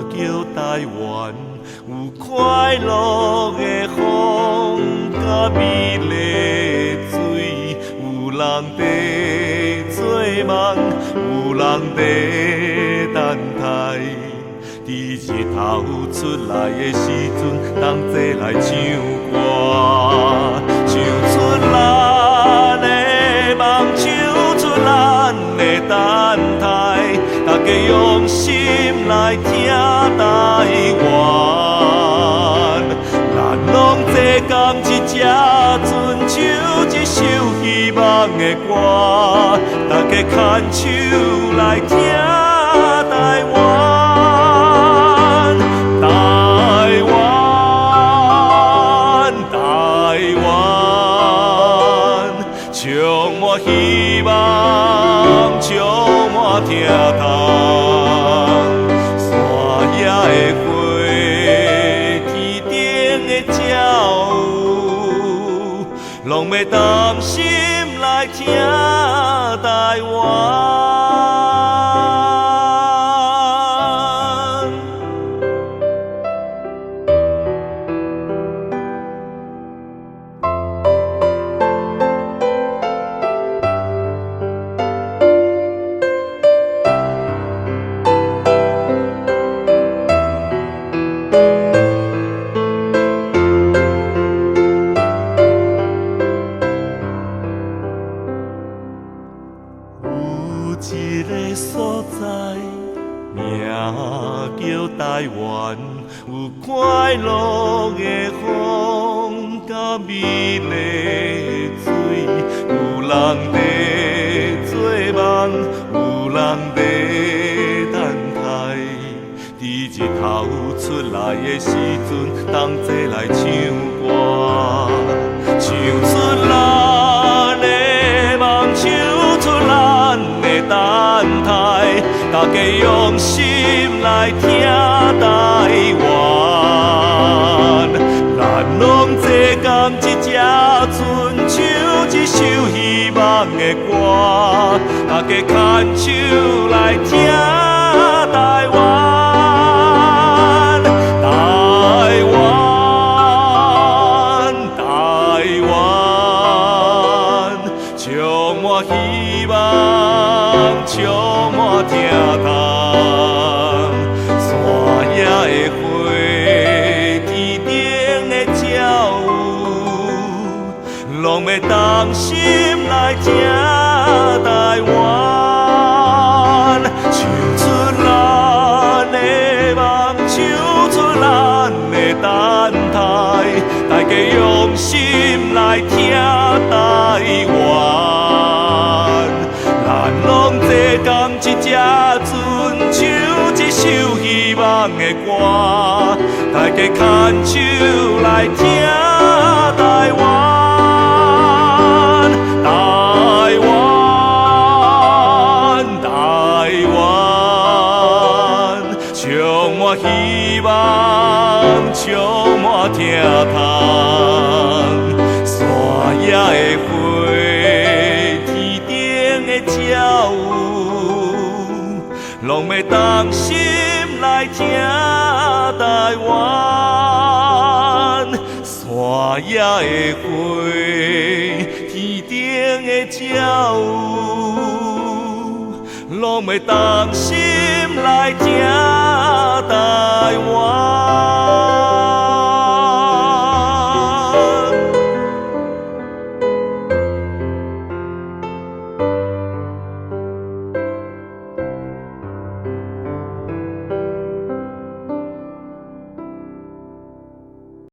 叫台湾有快乐的风，甲美丽的水，有人在做梦，有人在等待。伫日头出来的时阵，同齐来唱歌，唱出咱的梦，唱出咱的等待。大家用心来听台湾，咱拢齐同一只船，唱一首希望的歌，大家牵手来听台湾。台湾，台湾，充满希望，充满疼痛。山野的花，天顶的鸟，拢要同心来听台湾。一个所在，名叫台湾，有快乐的风，甲美丽的水，有人在做梦，有人在等待。伫日头出来的时阵，同齐来唱歌，唱出咱的梦，唱出咱的等待。大家用心来听台湾，咱拢齐同一只船，唱一首希望的歌，大家牵手来听台湾。台湾，台湾，充满希望，充满疼痛。山野的花，天顶的鸟，拢要同心来听台湾。唱出咱的梦，唱出咱的等待。大家用心来听台湾，咱拢齐同一只船，唱一首希望的歌，大家牵手来听台湾。台湾，台湾，充满希望，充满疼痛。山野的花，天顶的鸟，拢要同心来听台湾。山野的花，天顶的鸟，拢要同心来听台湾。